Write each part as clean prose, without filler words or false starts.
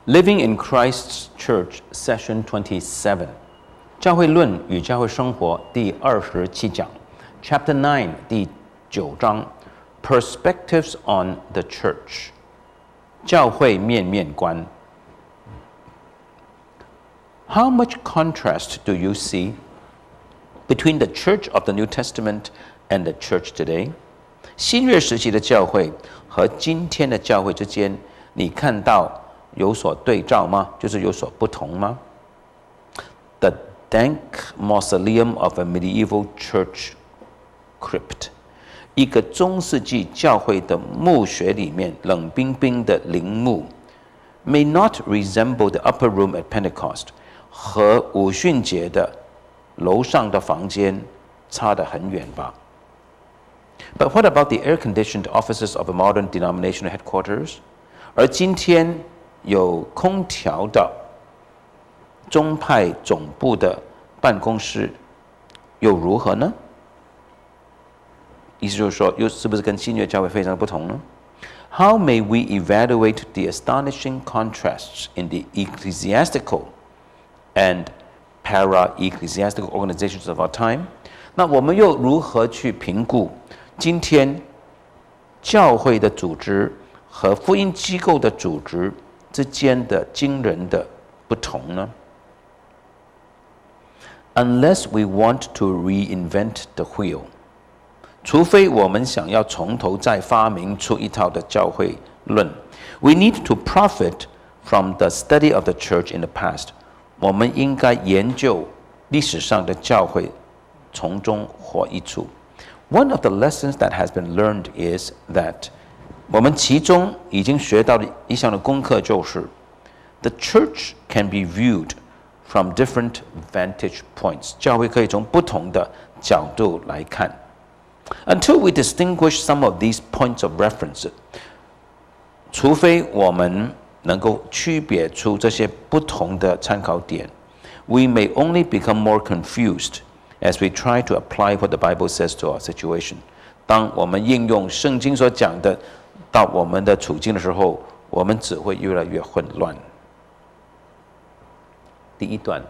Living in Christ's Church Session 27 教会论与教会生活第27讲 Chapter 9第9章 Perspectives on the Church 教会面面观 How much contrast do you see between the church of the New Testament and the church today? 新约时期的教会和今天的教会之间，你看到有所对照吗？就是有所不同吗？ The dank mausoleum of a medieval church crypt， 一个中世纪教会的墓穴里面冷冰冰的陵墓 ，may not resemble the upper room at Pentecost， 和五旬节的楼上的房间差得很远吧。But what about the air-conditioned offices of a modern denominational headquarters？ 而今天有空调的宗派总部的办公室又如何呢？意思就是说，又是不是跟新约教会非常不同呢？ How may we evaluate the astonishing contrasts in the ecclesiastical and para-ecclesiastical organizations of our time？ 那我们又如何去评估今天教会的组织和福音机构的组织之间的惊人的不同呢？ Unless we want to reinvent the wheel， 除非我们想要从头再发明出一套的教会论 ，we need to profit from the study of the church in the past。我们应该研究历史上的教会，从中获益处。One of the lessons that has been learned is that 我们其中已经学到的一项的功课就是 the church can be viewed from different vantage points。教会可以从不同的角度来看。Until we distinguish some of these points of reference， 除非我们能够区别出这些不同的参考点 ，we may only become more confused as we try to apply what the Bible says to our situation。当我们应用圣经所讲的到我们的处境的时候，我们只会越来越混乱。第一段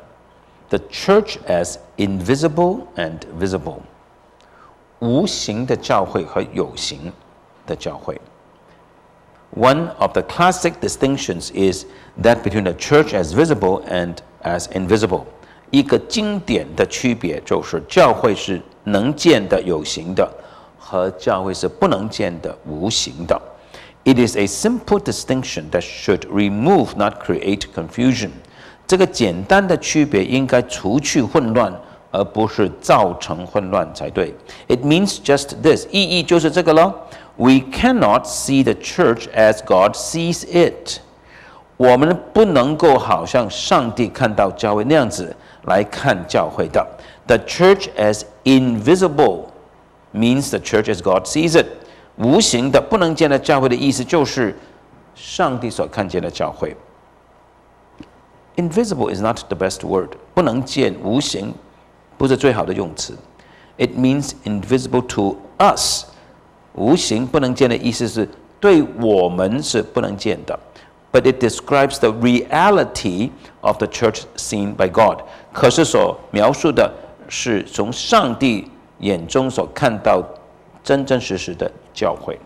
，The church as invisible and visible， 无形的教会和有形的教会。One of the classic distinctions is that between the church as visible and as invisible。一个经典的区别就是教会是能见的有形的，和教会是不能见的无形的。It is a simple distinction that should remove, not create confusion。这个简单的区别应该除去混乱，而不是造成混乱才对。It means just this， 意义就是这个咯。We cannot see the church as God sees it。我们不能够好像上帝看到教会那样子来看教会的。The church as invisible means the church as God sees it。无形的、不能见的教会的意思就是上帝所看见的教会。Invisible is not the best word。不能见、无形不是最好的用词。It means invisible to us。无形、不能见的意思是对我们是不能见的。But it describes the reality of the church seen by God。可是所描述的是从上帝眼中所看到真真实实的教会。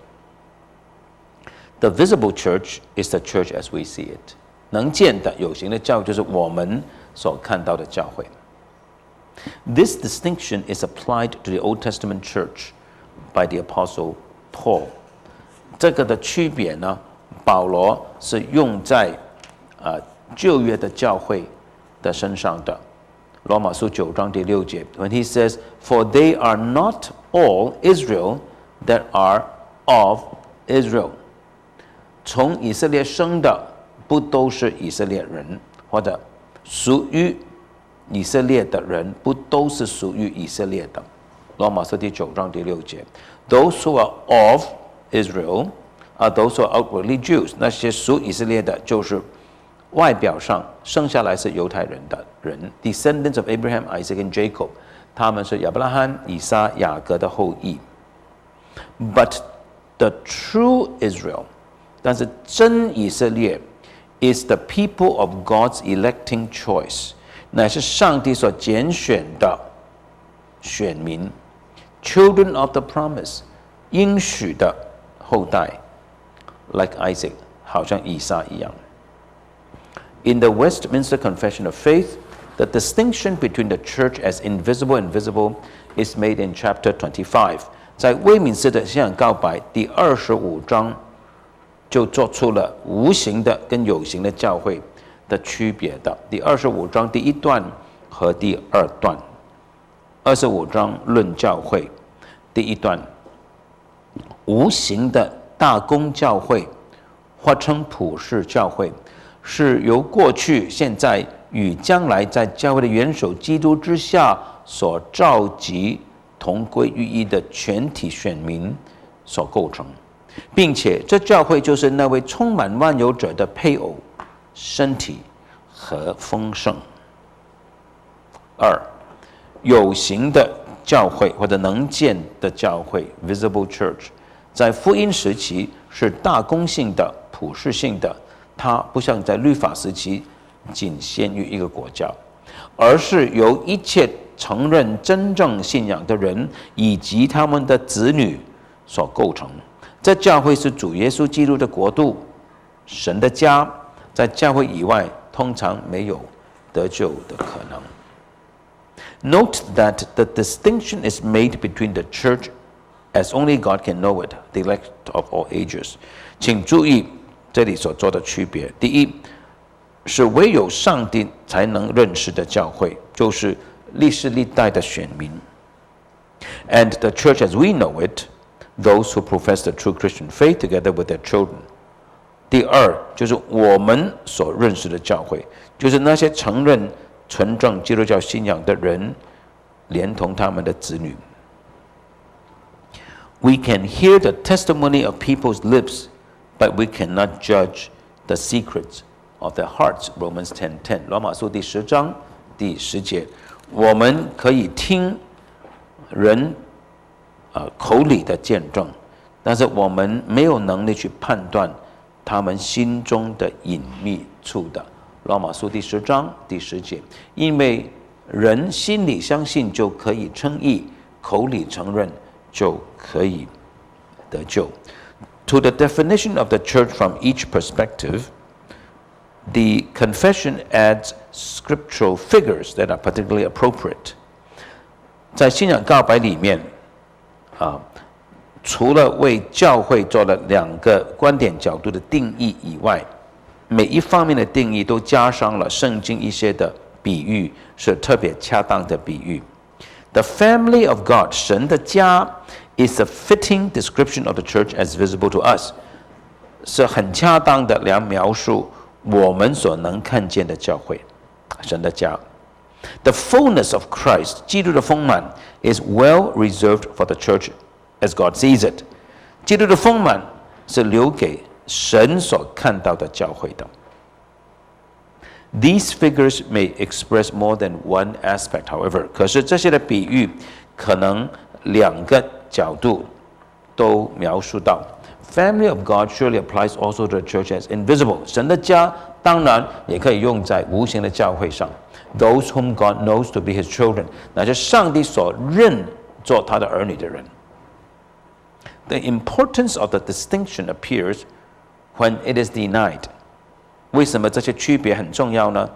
The visible church is the church as we see it。能见的、有形的教会就是我们所看到的教会。This distinction is applied to the Old Testament church by the Apostle Paul。这个的区别呢，保罗是用在旧约的教会的身上的。罗马书9章第6节 ，When he says, "For they are not all Israel that are of Israel"， 从以色列生的不都是以色列人，或者属于以色列的人不都是属于以色列的。罗马书第9章第6节 ，Those who are of Israel are those who are outwardly Jews。那些属以色列的，就是外表上生下来是犹太人的人 ，descendants of Abraham, Isaac and Jacob， 他们是亚伯拉罕、以撒、雅各的后裔。But the true Israel， 但是真以色列 is the people of God's electing choice， 乃是上帝所拣选的选民 ，children of the promise， 应许的后代 ，like Isaac， 好像以撒一样。In the Westminster Confession of Faith，the distinction between the church as invisible and visible is made in chapter 25。在威敏斯特信仰告白第25章，就做出了无形的跟有形的教会的区别的。第25章第1段和第2段，25章论教会第1段，无形的大公教会，或称普世教会，是由过去、现在与将来在教会的元首基督之下所召集同归于一的全体选民所构成，并且这教会就是那位充满万有者的配偶、身体和丰盛。2. 有形的教会或者能见的教会 （visible church） 在福音时期是大公性的、普世性的，它不像在律法时期仅限于一个国家，而是由一切承认真正信仰的人以及他们的子女所构成。这教会是主耶稣基督的国度，神的家。在教会以外，通常没有得救的可能。Note that the distinction is made between the church as only God can know it, the elect of all ages。请注意这里所做的区别。第一，是唯有上帝才能认识的教会，就是历世历代的选民。And the church as we know it, those who profess the true Christian faith together with their children。第二，就是我们所认识的教会，就是那些承认纯正基督教信仰的人，连同他们的子女。We can hear the testimony of people's lips, but we cannot judge the secrets of their hearts. Romans 10:10， 罗马书第10章第10节，我们可以听人口里的见证，但是我们没有能力去判断他们心中的隐秘处的。罗马书第10章第10节，因为人心里相信就可以称义，口里承认就可以得救。To the definition of the church from each perspective, the confession adds scriptural figures that are particularly appropriate。在信仰告白里面，除了为教会做了2个观点角度的定义以外，每一方面的定义都加上了圣经一些的比喻，是特别恰当的比喻。The family of God， 神的家 is a fitting description of the church as visible to us， 是很恰当的来描述我们所能看见的教会，神的家。The fullness of Christ， 基督的丰满 is well reserved for the church as God sees it。 基督的丰满是留给神所看到的教会的。These figures may express more than one aspect, however， 可是这些的比喻可能2个角度都描述到。Family of God surely applies also to the church as invisible。 神的家当然也可以用在无形的教会上。Those whom God knows to be His children， 那是上帝所认做他的儿女的人。The importance of the distinction appears when it is denied。 为什么这些区别很重要呢？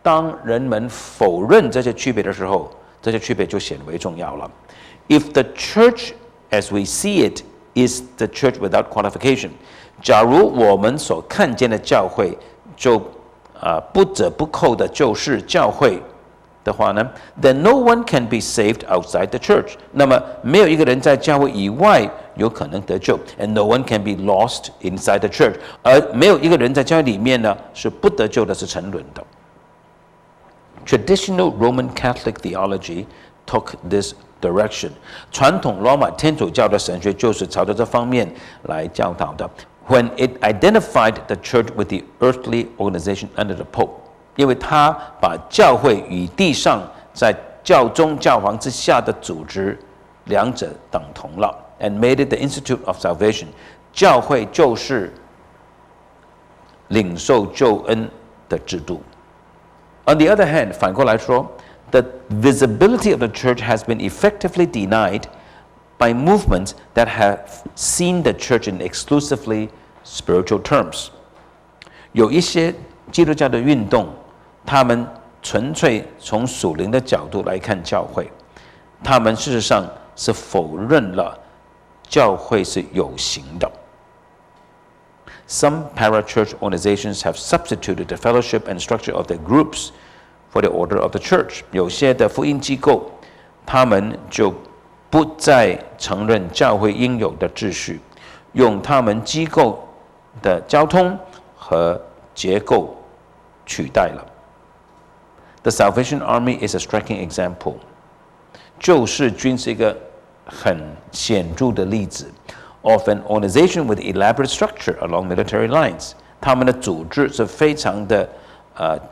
当人们否认这些区别的时候，这些区别就显为重要了。If the church as we see it is the church without qualification， 假如我们所看见的教会就不折不扣的就是教会的话呢， then no one can be saved outside the church。 那么没有一个人在教会以外有可能得救 ，and no one can be lost inside the church。 而没有一个人在教会里面呢是不得救的，是沉沦的。Traditional Roman Catholic theology took this direction。 传统罗马天主教的神学就是朝着这方面来教导的。When it identified the church with the earthly organization under the Pope， 因为他把教会与地上在教宗教皇之下的组织两者等同了 ，and made it the institute of salvation。 教会就是领受救恩的制度。On the other hand， 反过来说 ，the visibility of the church has been effectively denied by movements that have seen the church in exclusively spiritual terms。有一些基督教的运动，他们纯粹从属灵的角度来看教会，他们事实上是否认了教会是有形的。Some parachurch organizations have substituted the fellowship and structure of their groups for the order of the church。有些的福音机构，他们就不再承认教会应有的秩序，用他们机构的交通和结构取代了。The Salvation Army is a striking example。救世军是一个很显著的例子。Of an organization with elaborate structure along military lines， 他们的组织是非常的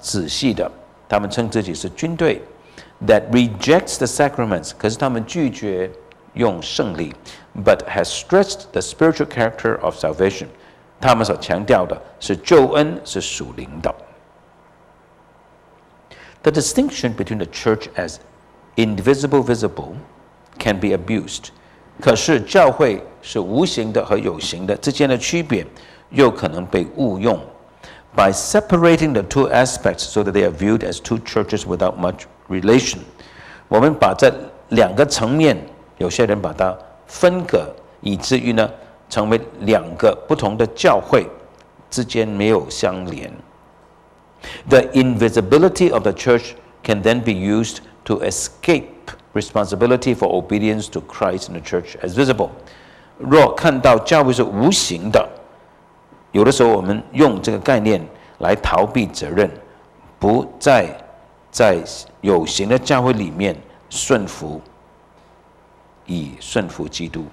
仔细的，他们称自己是军队。That rejects the sacraments， 可是他们拒绝用圣礼 ，but has stressed the spiritual character of salvation， 他们所强调的是救恩是属灵的。The distinction between the church as indivisible visible can be abused。可是教会是无形的和有形的之间的区别，又可能被误用。By separating the two aspects so that they are viewed as two churches without much relation， 我们把这两个层面，有些人把它分隔，以至于呢，成为两个不同的教会，之间没有相连。The invisibility of the church can then be used to escape responsibility for obedience to Christ in the church as visible。若看到教会是无形的，有的时候我们用这个概念来逃避责任，不再在有形的教会里面顺服，以顺服基督。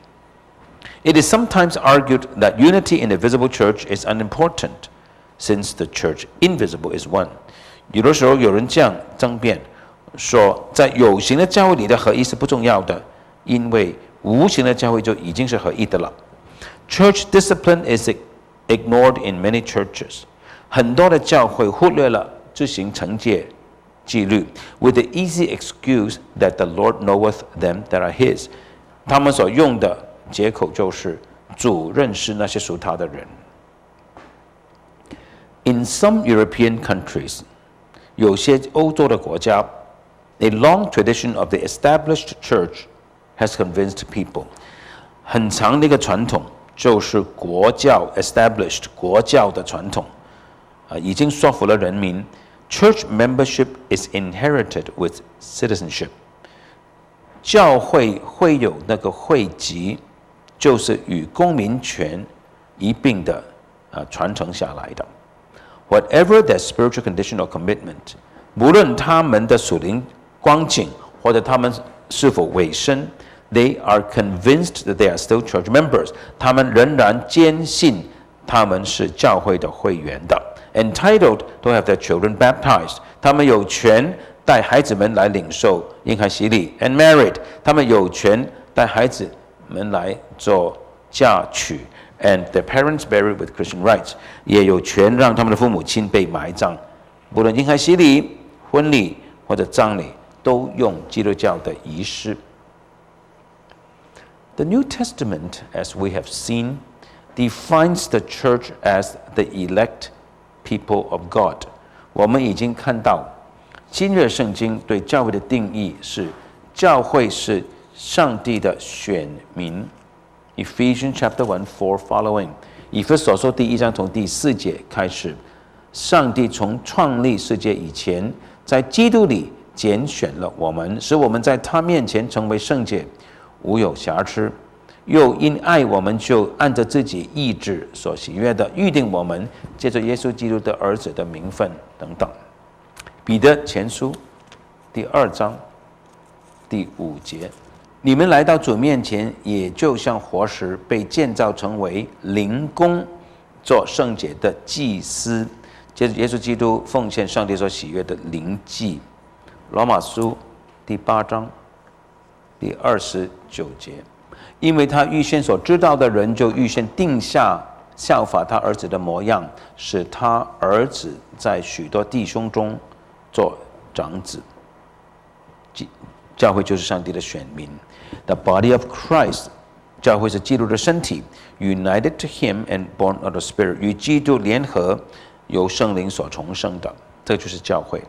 It is sometimes argued that unity in the visible church is unimportant, since the church invisible is one。有的时候有人这样争辩。说在有形的教会里的合一是不重要的，因为无形的教会就已经是合一的了。Church discipline is ignored in many churches。很多的教会忽略了执行惩戒纪律 ，with the easy excuse that the Lord knoweth them that are His。他们所用的借口就是主认识那些属他的人。In some European countries， 有些欧洲的国家。A long tradition of the established church has convinced people。很长的一个传统就是国教 established 国教的传统，已经说服了人民。Church membership is inherited with citizenship。教会会有那个会籍，就是与公民权一并的传承下来的。Whatever their spiritual condition or commitment， 无论他们的属灵光景或者他们是否委身 ，they are convinced that they are still church members。他们仍然坚信他们是教会的会员的。Entitled to have their children baptized， 他们有权带孩子们来领受婴孩洗礼。And married， 他们有权带孩子们来做嫁娶。And their parents buried with Christian rites， 也有权让他们的父母亲被埋葬。不论婴孩洗礼、婚礼或者葬礼。都用基督教的仪式。The New Testament, as we have seen, defines the church as the elect people of God。我们已经看到新约圣经对教会的定义是：教会是上帝的选民。Ephesians chapter 1:4 following， 以弗所书第1章从第4节开始，上帝从创立世界以前，在基督里拣选了我们，使我们在他面前成为圣洁，无有瑕疵。又因爱我们，就按着自己意志所喜悦的预定我们，借着耶稣基督的儿子的名分等等。彼得前书第2章第5节，你们来到主面前，也就像活石，被建造成为灵宫，做圣洁的祭司，接着耶稣基督奉献上帝所喜悦的灵祭。罗马书第8章第29节，因为他预先所知道的人，就预先定下效法他儿子的模样，使他儿子在许多弟兄中做长子。教会就是上帝的选民。The body of Christ， 教会是基督的身体 ，united to Him and born of the Spirit， 与基督联合，由圣灵所重生的，这就是教会。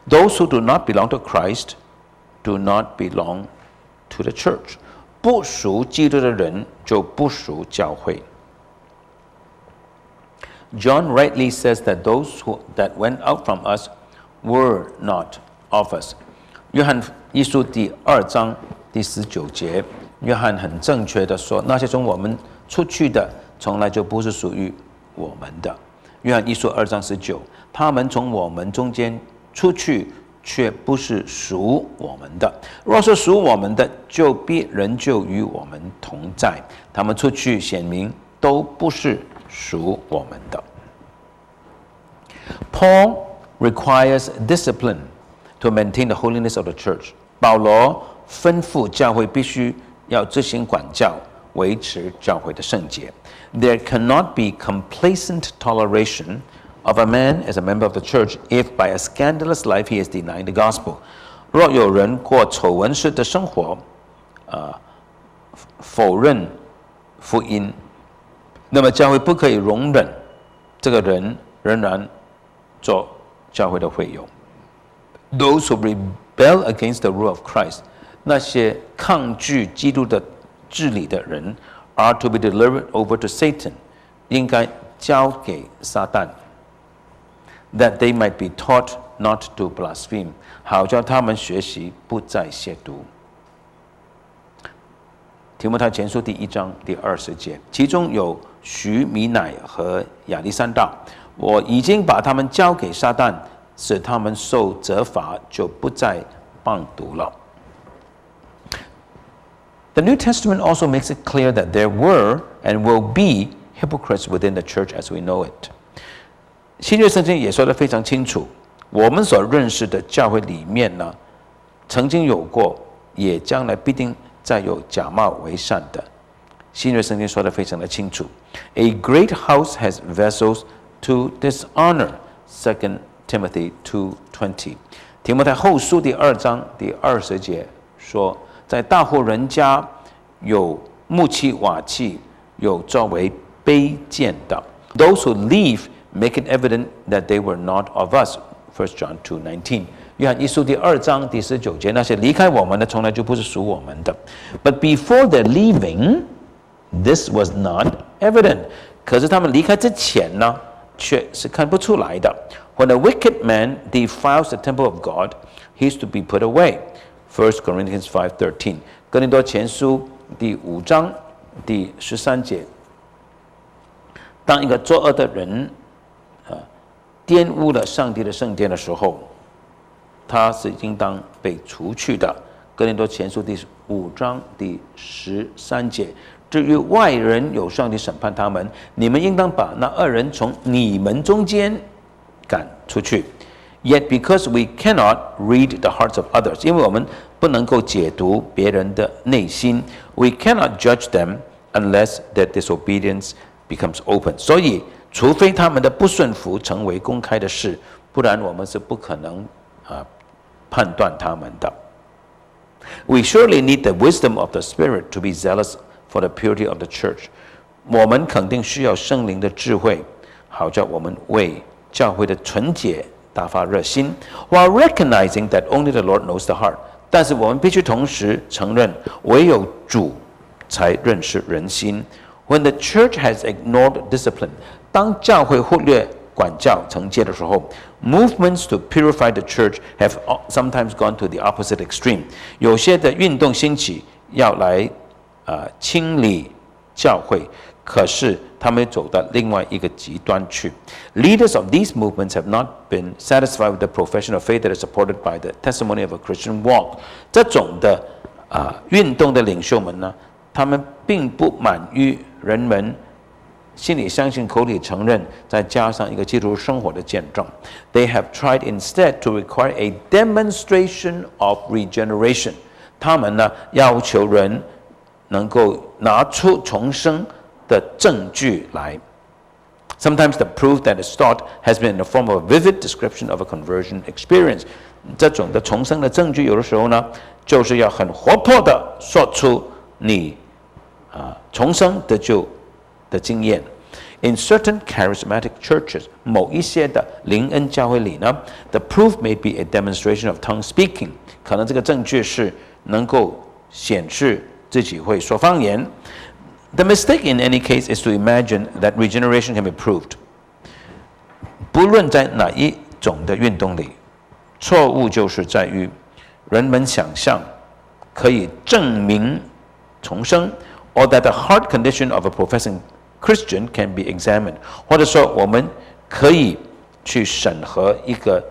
Those who do not belong to Christ do not belong to the church。不属基督的人就不属教会。John rightly says that those that went out from us were not of us。约翰一书第2章第19节，约翰很正确的说，那些从我们出去的，从来就不是属于我们的。约翰一书2章19，他们从我们中间出去，却不是属我们的。若是属我们的，就必仍旧与我们同在。他们出去显明都不是属我们的。Paul requires discipline to maintain the holiness of the church。保罗吩咐教会必须要执行管教，维持教会的圣洁。There cannot be complacent toleration of a man as a member of the church if by a scandalous life he is denying the gospel。若有人过丑闻式的生活，否认福音，那么教会不可以容忍这个人仍然做教会的会友。Those who rebel against the rule of Christ， 那些抗拒基督的治理的人 ，are to be delivered over to Satan， 应该交给撒旦。That they might be taught not to blaspheme， 好叫他们学习不再亵渎。提摩太前书第1章第20节，其中有许米乃和亚历山大，我已经把他们交给撒旦，使他们受责罚，就不再谤读了。The New Testament also makes it clear that there were and will be hypocrites within the church as we know it。新约圣经也说得非常清楚，我们所认识的教会里面呢，曾经有过，也将来必定再有假冒为善的。新约圣经说得非常的清楚。A great house has vessels to dishonor。2 Timothy 2:20。提摩太后书第2章第20节说，在大户人家有木器瓦器，有作为卑贱的。Those who leave make it evident that they were not of us。1 John 2:19。约翰一书第2章第19节，那些离开我们的，从来就不是属我们的。But before their leaving, this was not evident。可是他们离开之前呢，却是看不出来的。When a wicked man defiles the temple of God, he is to be put away。1 Corinthians 5:13。哥林多前书第5章第13节，当一个作恶的人玷污了上帝的圣殿的时候，他是应当被除去的。哥林多前书第5章第13节，至于外人有上帝审判他们，你们应当把那恶人从你们中间赶出去。Yet because we cannot read the hearts of others， 因为我们不能够解读别人的内心 ，we cannot judge them unless their disobedience becomes open。所以，除非他们的不顺服成为公开的事，不然我们是不可能判断他们的。We surely need the wisdom of the Spirit to be zealous for the purity of the church。我们肯定需要圣灵的智慧，好叫我们为教会的纯洁大发热心。While recognizing that only the Lord knows the heart， 但是我们必须同时承认，唯有主才认识人心。When the church has ignored discipline， 当教会忽略管教惩戒的时候 ，movements to purify the church have sometimes gone to the opposite extreme。有些的运动兴起，要来清理教会，可是他们走到另外一个极端去。Leaders of these movements have not been satisfied with the profession of faith that is supported by the testimony of a Christian walk。这种的运动的领袖们呢，他们并不满于人们心里相信、口里承认，再加上一个基督生活的见证。They have tried instead to require a demonstration of regeneration。他们呢，要求人能够拿出重生的证据来。Sometimes the proof that is sought has been in the form of a vivid description of a conversion experience. 这种的重生的证据，有的时候呢，就是要很活泼的说出你重生得救的经验。In certain charismatic churches, 某一些的灵恩教会里呢 ，the proof may be a demonstration of tongue speaking. 可能这个证据是能够显示自己会说方言。The mistake in any case is to imagine that regeneration can be proved. 不论在哪一种的运动里，错误就是在于人们想象可以证明重生 ，or that the heart condition of a professing Christian can be examined， 或者说我们可以去审核一个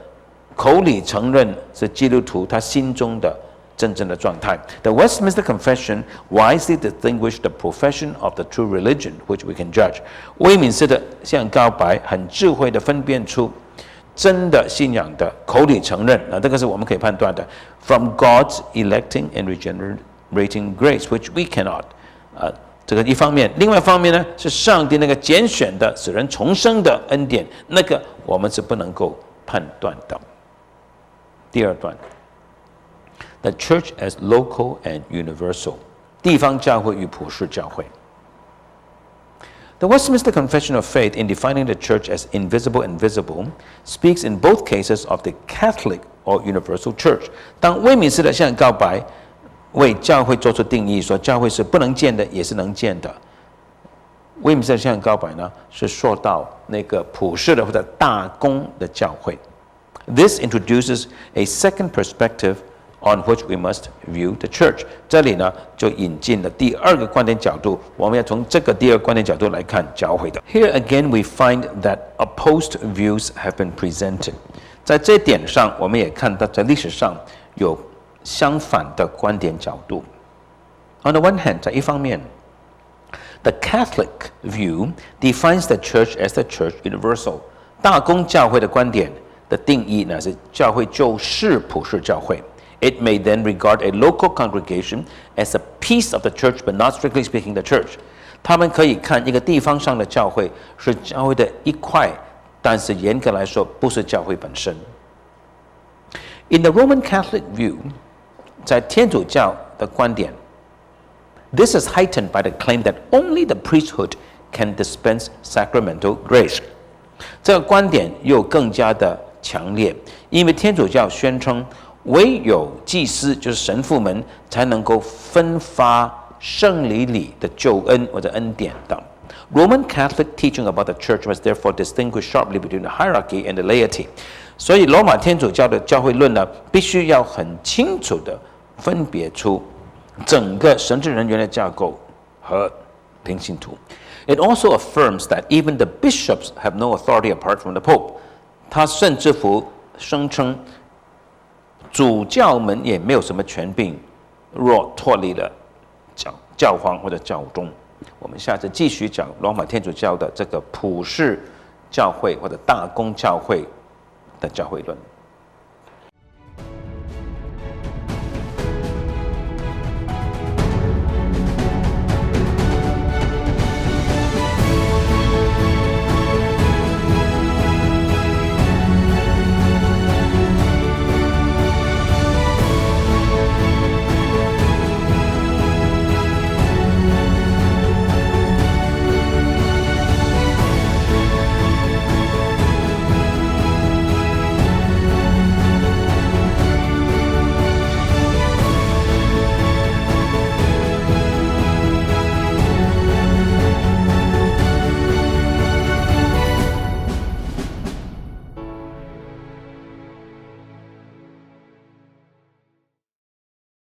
口里承认是基督徒他心中的真正的状态。The Westminster Confession wisely distinguished the profession of the true religion, which we can judge。威敏斯的信仰告白很智慧的分辨出真的信仰的口里承认，这个是我们可以判断的。From God's electing and regenerating grace, which we cannot。这个一方面，另外一方面呢，是上帝那个拣选的使人重生的恩典，那个我们是不能够判断的。第二段 ，The church as local and universal， 地方教会与普世教会。The Westminster Confession of Faith, in defining the church as invisible and visible, speaks in both cases of the Catholic or universal church. 当威敏斯的信仰告白为教会做出定义，说教会是不能见的，也是能见的。威敏斯的信仰告白呢，是说到那个普世的或者大公的教会。This introduces a second perspective on which we must view the church. 这里呢，就引进了第二个观点角度，我们要从这个第二观点角度来看教会的。Here again, we find that opposed views have been presented. 在这点上，我们也看到在历史上有相反的观点角度。On the one hand， 在一方面 ，the Catholic view defines the church as the church universal。大公教会的观点的定义呢，是教会就是普世教会。It may then regard a local congregation as a piece of the church, but not strictly speaking the church. 他们可以看一个地方上的教会是教会的一块，但是严格来说不是教会本身。In the Roman Catholic view， 在天主教的观点 ，this is heightened by the claim that only the priesthood can dispense sacramental grace。这个观点又更加的强烈，因为天主教宣称唯有祭司，就是神父们，才能够分发圣礼里的救恩或者恩典等。Roman Catholic teaching about the church must therefore distinguish sharply between the hierarchy and the laity。所以罗马天主教的教会论呢，必须要很清楚的分别出整个神职人员的架构和平信徒。It also affirms that even the bishops have no authority apart from the Pope。他甚至乎声称主教们也没有什么权柄，若脱离了教皇或者教宗。我们下次继续讲罗马天主教的这个普世教会或者大公教会的教会论。